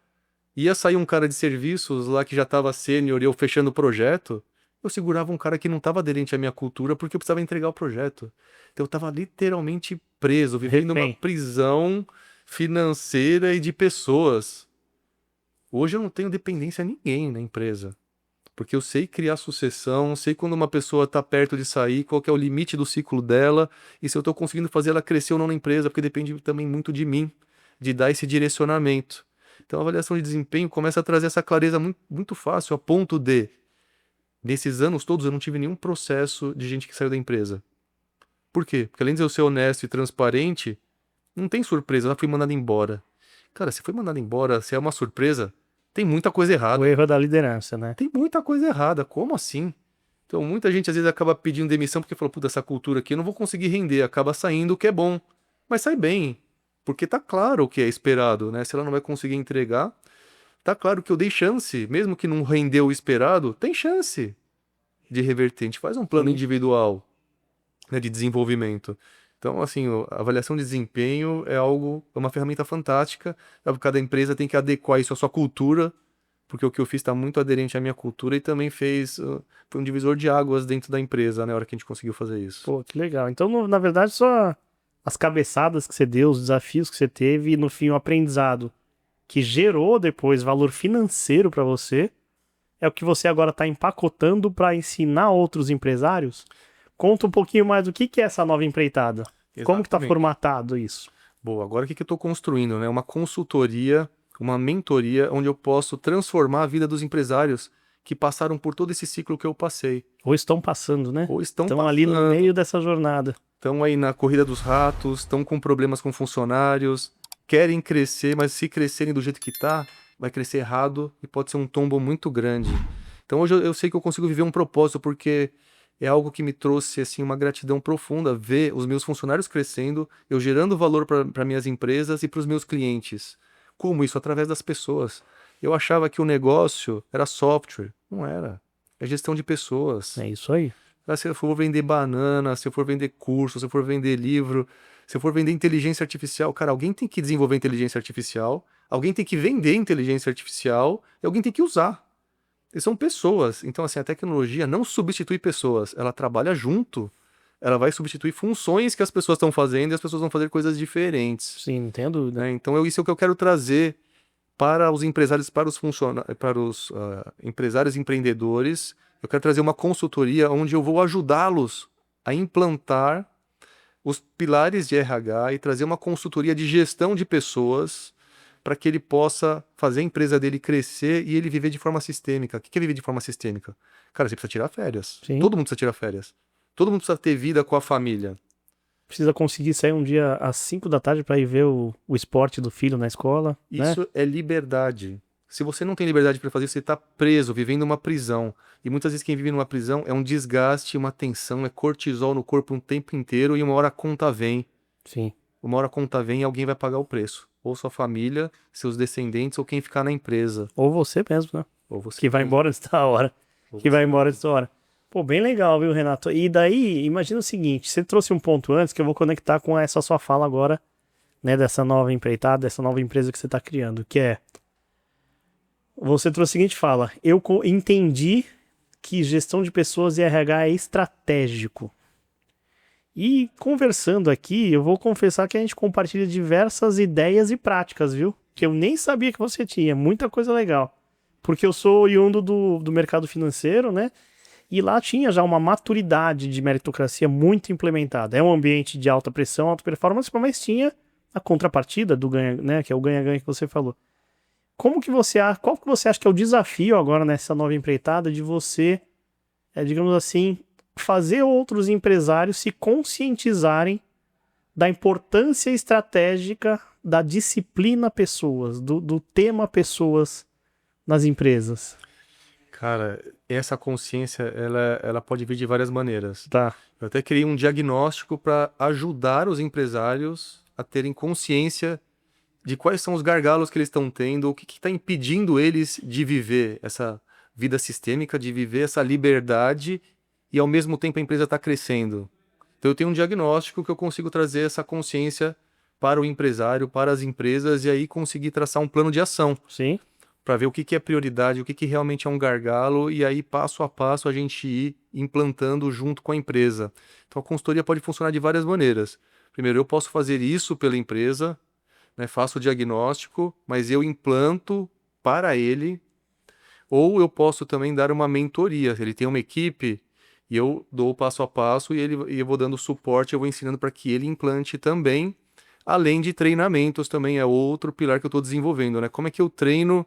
Ia sair um cara de serviços lá que já estava sênior e eu fechando o projeto, eu segurava um cara que não estava aderente à minha cultura porque eu precisava entregar o projeto. Então eu estava literalmente preso, vivendo uma refém. prisão financeira e de pessoas. Hoje eu não tenho dependência a ninguém na empresa, porque eu sei criar sucessão, sei quando uma pessoa está perto de sair, qual que é o limite do ciclo dela, e se eu estou conseguindo fazer ela crescer ou não na empresa, porque depende também muito de mim, de dar esse direcionamento. Então a avaliação de desempenho começa a trazer essa clareza muito, muito fácil, a ponto de, nesses anos todos, eu não tive nenhum processo de gente que saiu da empresa. Por quê? Porque além de eu ser honesto e transparente, não tem surpresa, ela foi mandada embora. Cara, se foi mandada embora, se é uma surpresa, Tem muita coisa errada. O erro é da liderança, né? Tem muita coisa errada. Como assim? Então, muita gente às vezes acaba pedindo demissão porque falou, puta, essa cultura aqui eu não vou conseguir render. Acaba saindo o que é bom. Mas sai bem. Porque tá claro o que é esperado, né? Se ela não vai conseguir entregar, tá claro que eu dei chance. Mesmo que não rendeu o esperado, tem chance de reverter. A gente faz um plano Sim. individual, né, de desenvolvimento. Então, assim, a avaliação de desempenho é uma ferramenta fantástica. Cada empresa tem que adequar isso à sua cultura, porque o que eu fiz está muito aderente à minha cultura e também foi um divisor de águas dentro da empresa, né, na hora que a gente conseguiu fazer isso. Pô, que legal. Então, na verdade, só as cabeçadas que você deu, os desafios que você teve e, no fim, o aprendizado que gerou depois valor financeiro para você é o que você agora está empacotando para ensinar outros empresários? Conta um pouquinho mais do que é essa nova empreitada. Como que está Exatamente. formatado isso? Boa, agora o que que eu estou construindo, né? Uma consultoria, uma mentoria, onde eu posso transformar a vida dos empresários que passaram por todo esse ciclo que eu passei. Ou estão passando, né? Ou estão Estão ali no passando, meio dessa jornada. estão aí na corrida dos ratos, estão com problemas com funcionários, querem crescer, mas se crescerem do jeito que tá, vai crescer errado e pode ser um tombo muito grande. Então hoje eu sei que eu consigo viver um propósito, porque é algo que me trouxe assim uma gratidão profunda ver os meus funcionários crescendo, eu gerando valor para minhas empresas e para os meus clientes. Como isso? Através das pessoas. Eu achava que o negócio era software. Não era. É gestão de pessoas. É isso aí. Se eu for vender banana, se eu for vender curso, se eu for vender livro, se eu for vender inteligência artificial, cara, alguém tem que desenvolver inteligência artificial, alguém tem que vender inteligência artificial e alguém tem que usar. E são pessoas. Então, assim, a tecnologia não substitui pessoas, ela trabalha junto. Ela vai substituir funções que as pessoas estão fazendo e as pessoas vão fazer coisas diferentes, Sim, não tenho dúvida. né? Então, isso é o que eu quero trazer para os empresários, para os empresários empreendedores. Eu quero trazer uma consultoria onde eu vou ajudá-los a implantar os pilares de RH e trazer uma consultoria de gestão de pessoas para que ele possa fazer a empresa dele crescer e ele viver de forma sistêmica. O que é viver de forma sistêmica? Cara, você precisa tirar férias. Sim. Todo mundo precisa tirar férias. Todo mundo precisa ter vida com a família. Precisa conseguir sair um dia às 5 da tarde para ir ver o esporte do filho na escola, né? Isso é liberdade. Se você não tem liberdade para fazer isso, você está preso, vivendo uma prisão. E muitas vezes quem vive numa prisão é um desgaste, uma tensão, é cortisol no corpo um tempo inteiro e uma hora a conta vem. Sim. Uma hora a conta vem e alguém vai pagar o preço. Ou sua família, seus descendentes, ou quem ficar na empresa. Ou você mesmo, né? Ou você Que vai mesmo. embora antes da hora. Ou Que vai você embora antes da hora. Pô, bem legal, viu, Renato? E daí, imagina o seguinte, você trouxe um ponto antes que eu vou conectar com essa sua fala agora, né, dessa nova empreitada, dessa nova empresa que você está criando, que é, você trouxe a seguinte fala, eu entendi que gestão de pessoas e RH é estratégico. E conversando aqui, eu vou confessar que a gente compartilha diversas ideias e práticas, viu? Que eu nem sabia que você tinha, muita coisa legal. Porque eu sou oriundo do mercado financeiro, né? E lá tinha já uma maturidade de meritocracia muito implementada. É um ambiente de alta pressão, alta performance, mas tinha a contrapartida do ganha, né, que é o ganha-ganha que você falou. Qual que você acha que é o desafio agora nessa nova empreitada de você, digamos assim, fazer outros empresários se conscientizarem da importância estratégica da disciplina pessoas, do tema pessoas nas empresas? Cara, essa consciência, ela pode vir de várias maneiras. Tá. Eu até criei um diagnóstico para ajudar os empresários a terem consciência de quais são os gargalos que eles estão tendo, o que está impedindo eles de viver essa vida sistêmica, de viver essa liberdade e ao mesmo tempo a empresa está crescendo. Então eu tenho um diagnóstico que eu consigo trazer essa consciência para o empresário, para as empresas e aí conseguir traçar um plano de ação. Sim. Para ver o que é prioridade, o que realmente é um gargalo, e aí, passo a passo, a gente ir implantando junto com a empresa. Então, a consultoria pode funcionar de várias maneiras. Primeiro, eu posso fazer isso pela empresa, né, faço o diagnóstico, mas eu implanto para ele, ou eu posso também dar uma mentoria. Ele tem uma equipe, e eu dou o passo a passo, e eu vou dando suporte, eu vou ensinando para que ele implante também, além de treinamentos também, é outro pilar que eu estou desenvolvendo, né? Como é que eu treino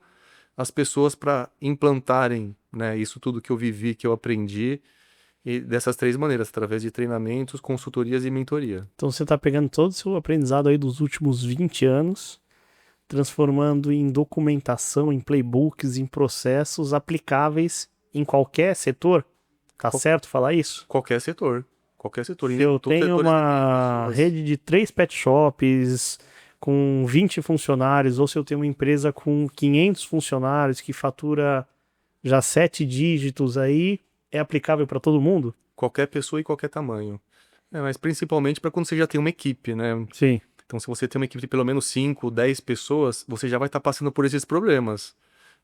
as pessoas para implantarem, né, isso tudo que eu vivi, que eu aprendi, e dessas três maneiras, através de treinamentos, consultorias e mentoria. Então você está pegando todo o seu aprendizado aí dos últimos 20 anos, transformando em documentação, em playbooks, em processos aplicáveis em qualquer setor. Tá certo falar isso? Qualquer setor. Qualquer setor. Se eu Todos os tenho setores dependem de uma pessoas. rede de 3 pet shops com 20 funcionários, ou se eu tenho uma empresa com 500 funcionários que fatura já 7 dígitos aí, é aplicável para todo mundo? Qualquer pessoa e qualquer tamanho. Mas principalmente para quando você já tem uma equipe, né? Sim, Então, se você tem uma equipe de pelo menos 5, 10 pessoas, você já vai estar passando por esses problemas,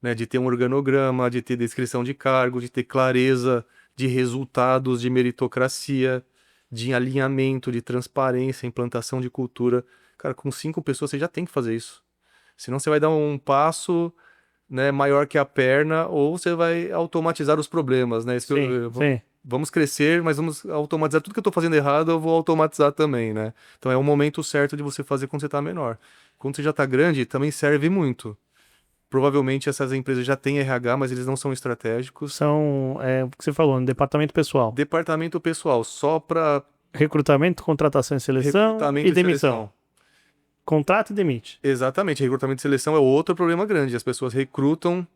né? De ter um organograma, de ter descrição de cargo, de ter clareza de resultados, de meritocracia, de alinhamento, de transparência, implantação de cultura. Cara, com 5 pessoas você já tem que fazer isso. Senão você vai dar um passo, né, maior que a perna, ou você vai automatizar os problemas, né? Isso que sim, sim. vamos crescer, mas vamos automatizar tudo que eu estou fazendo errado, eu vou automatizar também, né? Então é o momento certo de você fazer quando você está menor. Quando você já está grande, também serve muito. Provavelmente essas empresas já têm RH, mas eles não são estratégicos. São, o que você falou, no departamento pessoal. Departamento pessoal, só para Recrutamento, contratação e seleção e recrutamento e demissão. seleção. Contrata e demite. Exatamente, recrutamento e seleção é outro problema grande. As pessoas recrutam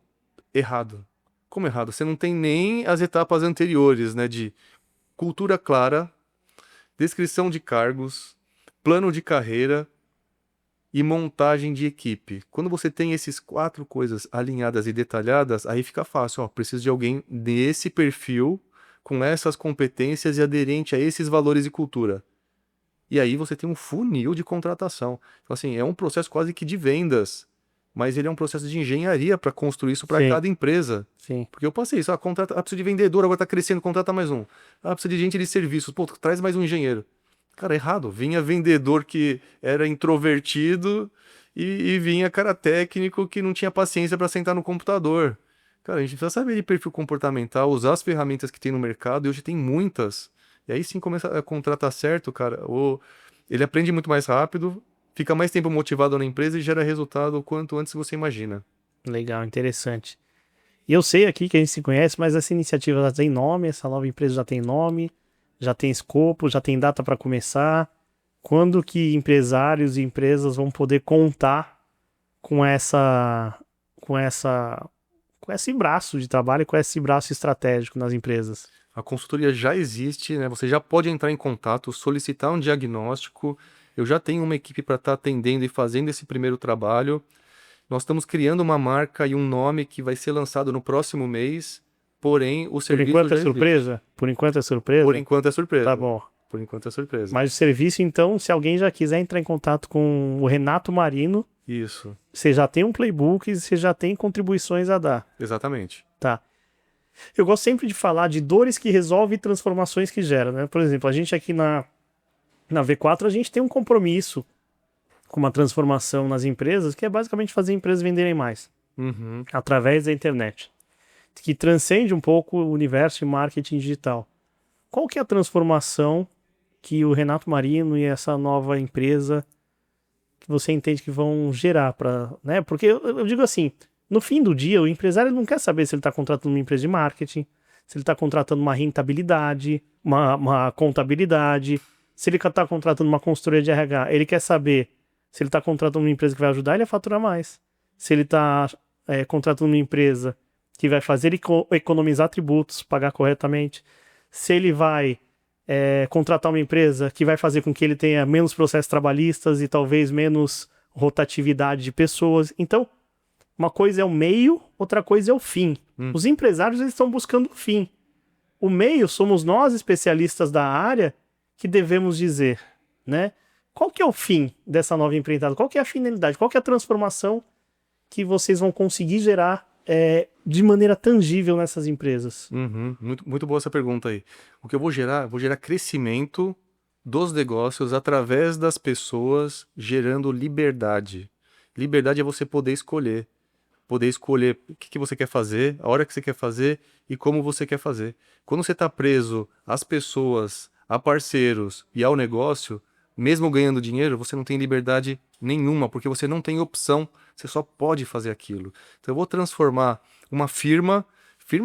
errado. Como errado? Você não tem nem as etapas anteriores, né? De cultura clara, descrição de cargos, plano de carreira e montagem de equipe. Quando você tem esses 4 coisas alinhadas e detalhadas, aí fica fácil. Ó, preciso de alguém desse perfil, com essas competências e aderente a esses valores e cultura. E aí você tem um funil de contratação. Então, assim, é um processo quase que de vendas, mas ele é um processo de engenharia para construir isso para Sim, cada empresa. sim. Porque eu passei isso, preciso de vendedor, agora tá crescendo, contrata mais um. Precisa de gente de serviços, pô, traz mais um engenheiro. Cara, errado. Vinha vendedor que era introvertido e vinha cara técnico que não tinha paciência para sentar no computador. Cara, a gente precisa saber de perfil comportamental, usar as ferramentas que tem no mercado, e hoje tem muitas. E aí sim começa a contratar certo, cara. Ele aprende muito mais rápido, fica mais tempo motivado na empresa e gera resultado o quanto antes você imagina. Legal, interessante. E eu sei aqui que a gente se conhece, mas essa iniciativa já tem nome, essa nova empresa já tem nome, já tem escopo, já tem data para começar. Quando que empresários e empresas vão poder contar com com essa, com esse braço de trabalho, com esse braço estratégico nas empresas? A consultoria já existe, né? Você já pode entrar em contato, solicitar um diagnóstico. Eu já tenho uma equipe para estar atendendo e fazendo esse primeiro trabalho. Nós estamos criando uma marca e um nome que vai ser lançado no próximo mês, porém o Por serviço enquanto é já existe. surpresa? Por enquanto é Por surpresa? enquanto é Tá surpresa. bom. Por enquanto é surpresa. Mas o serviço, então, se alguém já quiser entrar em contato com o Renato Marino, Isso, você já tem um playbook e você já tem contribuições a dar. exatamente. Tá. Eu gosto sempre de falar de dores que resolve e transformações que gera, né? Por exemplo, a gente aqui na V4, a gente tem um compromisso com uma transformação nas empresas, que é basicamente fazer empresas venderem mais, Uhum. através da internet, que transcende um pouco o universo de marketing digital. Qual que é a transformação que o Renato Marino e essa nova empresa que você entende que vão gerar para, né? Porque eu digo assim, no fim do dia, o empresário não quer saber se ele está contratando uma empresa de marketing, se ele está contratando uma rentabilidade, uma contabilidade, se ele está contratando uma consultoria de RH. Ele quer saber se ele está contratando uma empresa que vai ajudar ele a faturar mais, se ele está contratando uma empresa que vai fazer ele economizar tributos, pagar corretamente, se ele vai contratar uma empresa que vai fazer com que ele tenha menos processos trabalhistas e talvez menos rotatividade de pessoas. Então, uma coisa é o meio, outra coisa é o fim. Os empresários eles estão buscando o fim. O meio somos nós, especialistas da área, que devemos dizer, né? Qual que é o fim dessa nova empreitada? Qual que é a finalidade? Qual que é a transformação que vocês vão conseguir gerar de maneira tangível nessas empresas? Uhum. Muito, muito boa essa pergunta aí. O que eu vou gerar? Vou gerar crescimento dos negócios através das pessoas, gerando liberdade. Liberdade é você poder escolher. Poder escolher o que você quer fazer, a hora que você quer fazer e como você quer fazer. Quando você está preso às pessoas, a parceiros e ao negócio, mesmo ganhando dinheiro, você não tem liberdade nenhuma, porque você não tem opção, você só pode fazer aquilo. Então eu vou transformar uma firma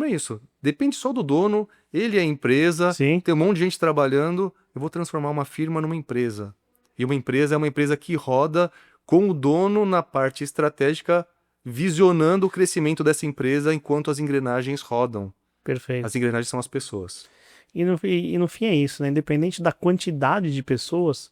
é isso, depende só do dono, ele é a empresa, Sim, tem um monte de gente trabalhando, eu vou transformar uma firma numa empresa. E uma empresa é uma empresa que roda com o dono na parte estratégica, visionando o crescimento dessa empresa enquanto as engrenagens rodam. Perfeito. As engrenagens são as pessoas. E no fim é isso, né? Independente da quantidade de pessoas,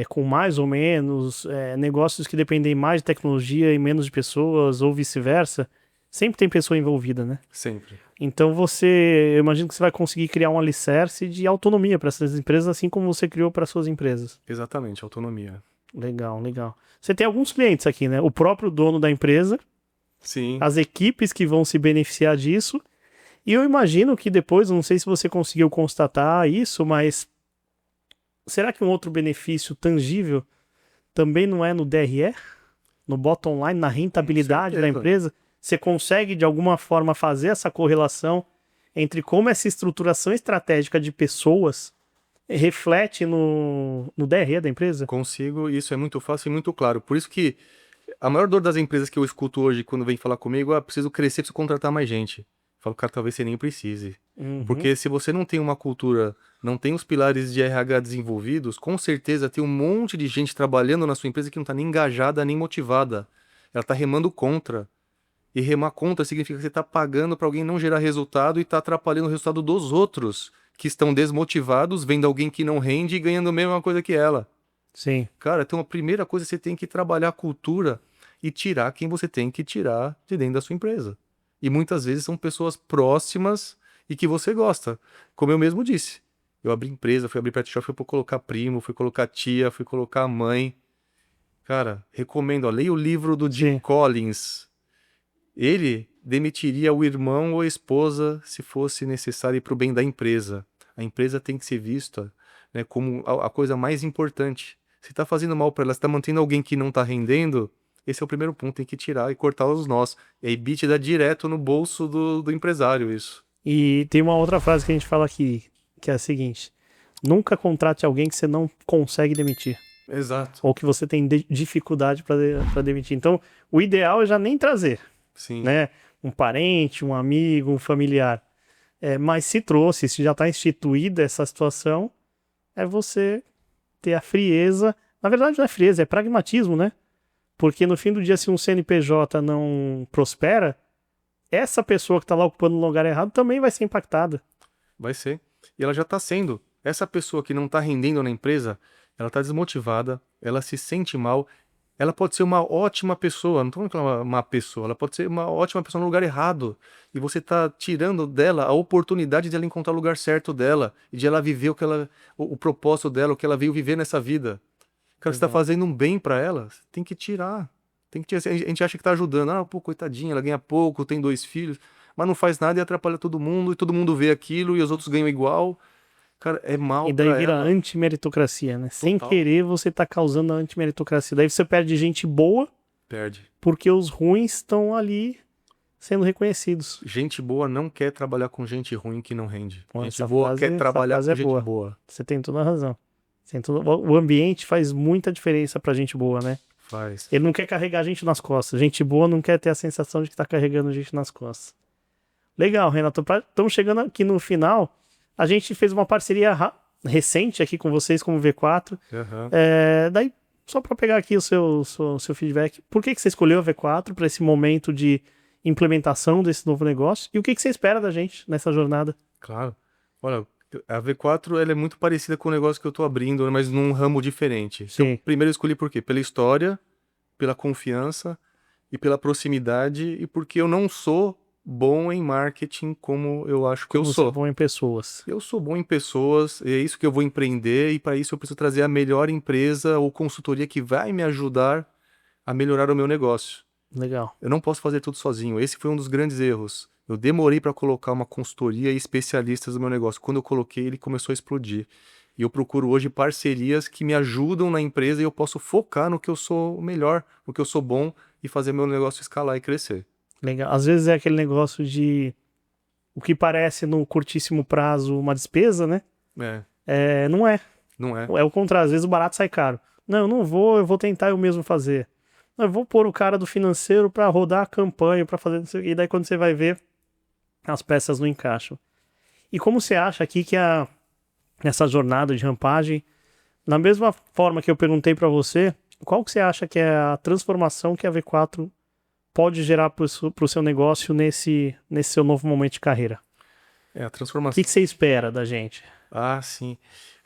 com mais ou menos, negócios que dependem mais de tecnologia e menos de pessoas, ou vice-versa, sempre tem pessoa envolvida, né? Sempre. Então eu imagino que você vai conseguir criar um alicerce de autonomia para essas empresas, assim como você criou para suas empresas. Exatamente, autonomia. Legal, legal. Você tem alguns clientes aqui, né? O próprio dono da empresa, Sim. as equipes que vão se beneficiar disso, e eu imagino que depois, não sei se você conseguiu constatar isso, mas será que um outro benefício tangível também não é no DRE? No bottom line, na rentabilidade da certeza. empresa? Você consegue, de alguma forma, fazer essa correlação entre como essa estruturação estratégica de pessoas reflete no DRE da empresa? Consigo, isso é muito fácil e muito claro. Por isso que a maior dor das empresas que eu escuto hoje quando vem falar comigo é: preciso crescer, preciso contratar mais gente. Eu falo, cara, talvez você nem precise. Uhum. Porque se você não tem uma cultura, não tem os pilares de RH desenvolvidos, com certeza tem um monte de gente trabalhando na sua empresa que não está nem engajada, nem motivada. Ela está remando contra. E remar contra significa que você está pagando para alguém não gerar resultado e está atrapalhando o resultado dos outros, que estão desmotivados, vendo alguém que não rende e ganhando a mesma coisa que ela. Sim. Cara, então a primeira coisa, você tem que trabalhar a cultura e tirar quem você tem que tirar de dentro da sua empresa. E muitas vezes são pessoas próximas e que você gosta. Como eu mesmo disse, eu abri empresa, fui abrir pet shop, fui colocar primo, fui colocar tia, fui colocar mãe. Cara, recomendo, ó, leia o livro do Jim Sim. Collins. Ele demitiria o irmão ou a esposa se fosse necessário para o bem da empresa. A empresa tem que ser vista, né, como a coisa mais importante. Se está fazendo mal para ela, se está mantendo alguém que não está rendendo, esse é o primeiro ponto, tem que tirar e cortar os nós. E aí EBITDA direto no bolso do empresário, isso. E tem uma outra frase que a gente fala aqui, que é a seguinte: nunca contrate alguém que você não consegue demitir. Exato. Ou que você tem dificuldade para demitir. Então, o ideal é já nem trazer, Sim. né? Um parente, um amigo, um familiar. Mas se trouxe, se já está instituída essa situação, é você ter a frieza. Na verdade, não é frieza, é pragmatismo, né? Porque no fim do dia, se um CNPJ não prospera, essa pessoa que está lá ocupando o lugar errado também vai ser impactada. Vai ser. E ela já está sendo. Essa pessoa que não está rendendo na empresa, ela está desmotivada, ela se sente mal. Ela pode ser uma ótima pessoa, não estou falando que ela é uma má pessoa, ela pode ser uma ótima pessoa no lugar errado. E você está tirando dela a oportunidade de ela encontrar o lugar certo dela e de ela viver o propósito dela, o que ela veio viver nessa vida. Cara, você está Exato. fazendo um bem para ela, você tem que tirar. Tem que tirar. A gente acha que está ajudando. Ah, pô, coitadinha, ela ganha pouco, tem 2 filhos, mas não faz nada e atrapalha todo mundo, e todo mundo vê aquilo e os outros ganham igual. Cara, é mal E daí para vira ela. antimeritocracia, né? Sem Total. querer, você tá causando a antimeritocracia. Daí você perde gente boa, Perde. porque os ruins estão ali sendo reconhecidos. Gente boa não quer trabalhar com gente ruim que não rende. Pô, Gente essa boa frase- quer essa trabalhar frase com é gente boa. boa. Você tem toda a razão. O ambiente faz muita diferença pra gente boa, né? Faz. Ele não quer carregar a gente nas costas. Gente boa não quer ter a sensação de que tá carregando a gente nas costas. Legal, Renato. Estamos chegando aqui no final. A gente fez uma parceria recente aqui com vocês, como V4. Aham. Daí, só para pegar aqui o seu feedback, por que você escolheu a V4 para esse momento de implementação desse novo negócio? E o que você espera da gente nessa jornada? Claro. Olha, a V4 ela é muito parecida com o negócio que eu tô abrindo, mas num ramo diferente. Então, Sim. primeiro eu escolhi por quê? Pela história, pela confiança e pela proximidade e porque eu não sou bom em marketing como eu acho que eu Você é sou. bom em pessoas. Eu sou bom em pessoas, é isso que eu vou empreender e para isso eu preciso trazer a melhor empresa ou consultoria que vai me ajudar a melhorar o meu negócio. Legal. Eu não posso fazer tudo sozinho. Esse foi um dos grandes erros. Eu demorei para colocar uma consultoria e especialistas no meu negócio. Quando eu coloquei, ele começou a explodir. E eu procuro hoje parcerias que me ajudam na empresa e eu posso focar no que eu sou melhor, no que eu sou bom e fazer meu negócio escalar e crescer. Legal. Às vezes é aquele negócio de o que parece no curtíssimo prazo uma despesa, né? Não é. Não é? É o contrário. Às vezes o barato sai caro. Não, eu não vou, eu vou tentar eu mesmo fazer. Não, eu vou pôr o cara do financeiro para rodar a campanha, para fazer não sei o quê. E daí quando você vai ver, as peças não encaixam. E como você acha aqui que essa jornada de rampagem, na mesma forma que eu perguntei para você, qual que você acha que é a transformação que a V4 pode gerar para o seu negócio nesse seu novo momento de carreira? A O transformação. que você espera da gente? Ah, sim.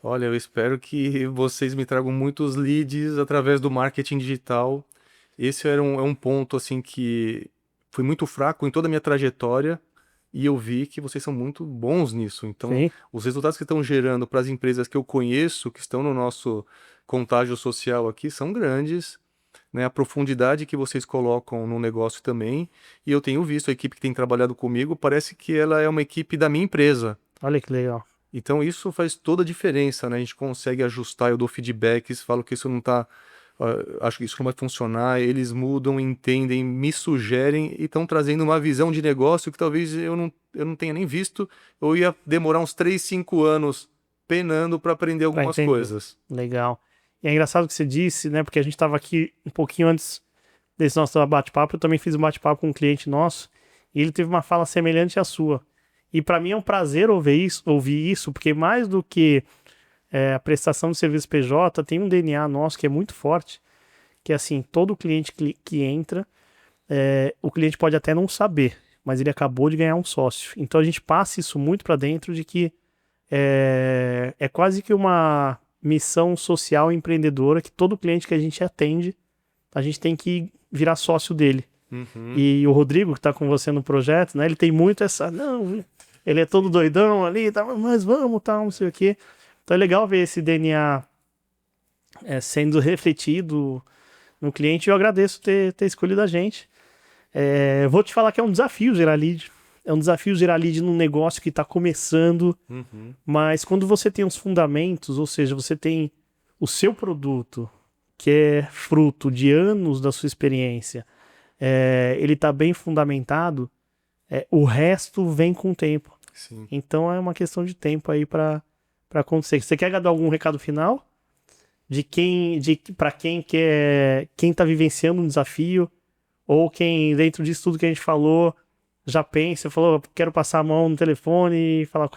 Olha, eu espero que vocês me tragam muitos leads através do marketing digital. Esse é um ponto assim que foi muito fraco em toda a minha trajetória e eu vi que vocês são muito bons nisso. Então, Sim, os resultados que estão gerando para as empresas que eu conheço, que estão no nosso contágio social aqui, são grandes, né? A profundidade que vocês colocam no negócio também. E eu tenho visto a equipe que tem trabalhado comigo, parece que ela é uma equipe da minha empresa. olha que legal. Então isso faz toda a diferença, né? A gente consegue ajustar, eu dou feedbacks, falo que isso não tá, acho que isso não vai funcionar, eles mudam, entendem, me sugerem e estão trazendo uma visão de negócio que talvez eu não tenha nem visto, eu ia demorar uns 3, 5 anos penando para aprender Para algumas entender. coisas. Legal. E é engraçado o que você disse, né? Porque a gente estava aqui um pouquinho antes desse nosso bate-papo, eu também fiz um bate-papo com um cliente nosso e ele teve uma fala semelhante à sua. E para mim é um prazer ouvir isso, porque mais do que a prestação de serviço PJ, tem um DNA nosso que é muito forte, que é assim, todo cliente que entra, o cliente pode até não saber, mas ele acabou de ganhar um sócio. Então a gente passa isso muito para dentro de que é quase que uma missão social empreendedora que todo cliente que a gente atende, a gente tem que virar sócio dele. Uhum. E o Rodrigo, que tá com você no projeto, né? Ele tem muito essa. Não, ele é todo doidão ali, tá, mas vamos, tal, não sei o quê. Então é legal ver esse DNA sendo refletido no cliente. E eu agradeço ter escolhido a gente. Vou te falar que é um desafio gerar lead. É um desafio gerar lead num negócio que está começando, Uhum. mas quando você tem os fundamentos, ou seja, você tem o seu produto, que é fruto de anos da sua experiência, ele está bem fundamentado, o resto vem com o tempo. Sim. Então é uma questão de tempo aí para acontecer. Você quer dar algum recado final? Para quem está vivenciando um desafio, ou quem, dentro disso tudo que a gente falou, já pensa, falou, quero passar a mão no telefone e falar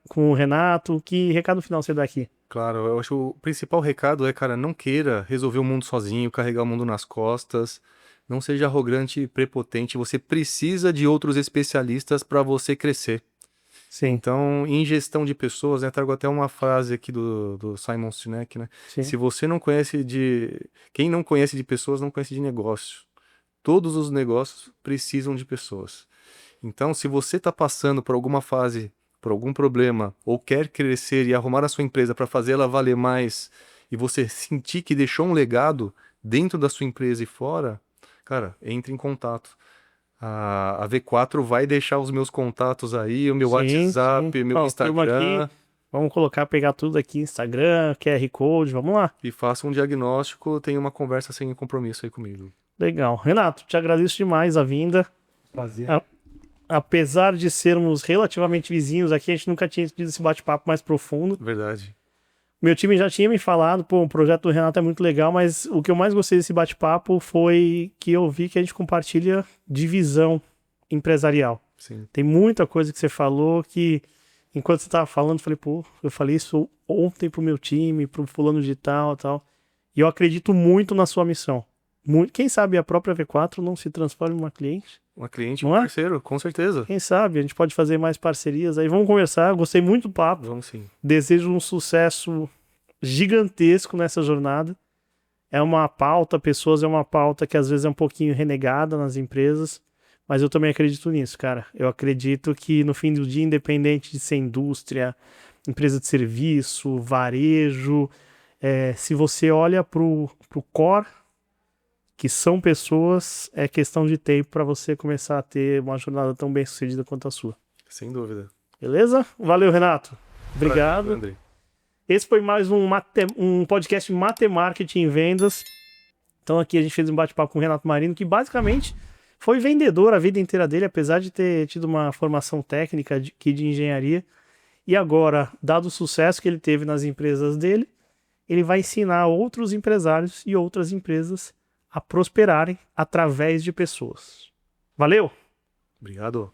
com o Renato. Que recado final você dá aqui? Claro, eu acho que o principal recado é, cara, não queira resolver o mundo sozinho, carregar o mundo nas costas. Não seja arrogante e prepotente. Você precisa de outros especialistas para você crescer. Sim, Então, em gestão de pessoas, né, trago até uma frase aqui do Simon Sinek, né? sim, Se você não conhece Quem não conhece de pessoas, não conhece de negócio. Todos os negócios precisam de pessoas. Então, se você está passando por alguma fase, por algum problema, ou quer crescer e arrumar a sua empresa para fazer ela valer mais, e você sentir que deixou um legado dentro da sua empresa e fora, cara, entre em contato. A V4 vai deixar os meus contatos aí, o meu sim, sim. WhatsApp, meu Ó, turma aqui, Instagram, vamos pegar tudo aqui, Instagram, QR Code, vamos lá. e faça um diagnóstico, tenha uma conversa sem compromisso aí comigo. Legal. Renato, te agradeço demais a vinda. Prazer. Apesar de sermos relativamente vizinhos aqui, a gente nunca tinha tido esse bate-papo mais profundo. Verdade. Meu time já tinha me falado, pô, o projeto do Renato é muito legal, mas o que eu mais gostei desse bate-papo foi que eu vi que a gente compartilha de visão empresarial. Sim. Tem muita coisa que você falou que, enquanto você estava falando, eu falei, pô, eu falei isso ontem pro meu time, pro fulano de tal, tal. E eu acredito muito na sua missão. Quem sabe a própria V4 não se transforma em uma cliente? Uma cliente, Não um é? parceiro, com certeza. Quem sabe? A gente pode fazer mais parcerias aí. Vamos conversar. Eu gostei muito do papo. Vamos sim. Desejo um sucesso gigantesco nessa jornada. É uma pauta, pessoas é uma pauta que às vezes é um pouquinho renegada nas empresas, mas eu também acredito nisso, cara. Eu acredito que no fim do dia, independente de ser indústria, empresa de serviço, varejo, se você olha pro core, que são pessoas, é questão de tempo para você começar a ter uma jornada tão bem sucedida quanto a sua. Sem dúvida. Beleza? Valeu, Renato. Prazer, Obrigado. André. Esse foi mais um podcast Matemarketing em Vendas. Então aqui a gente fez um bate-papo com o Renato Marino, que basicamente foi vendedor a vida inteira dele, apesar de ter tido uma formação técnica de engenharia. E agora, dado o sucesso que ele teve nas empresas dele, ele vai ensinar outros empresários e outras empresas a prosperarem através de pessoas. Valeu! Obrigado.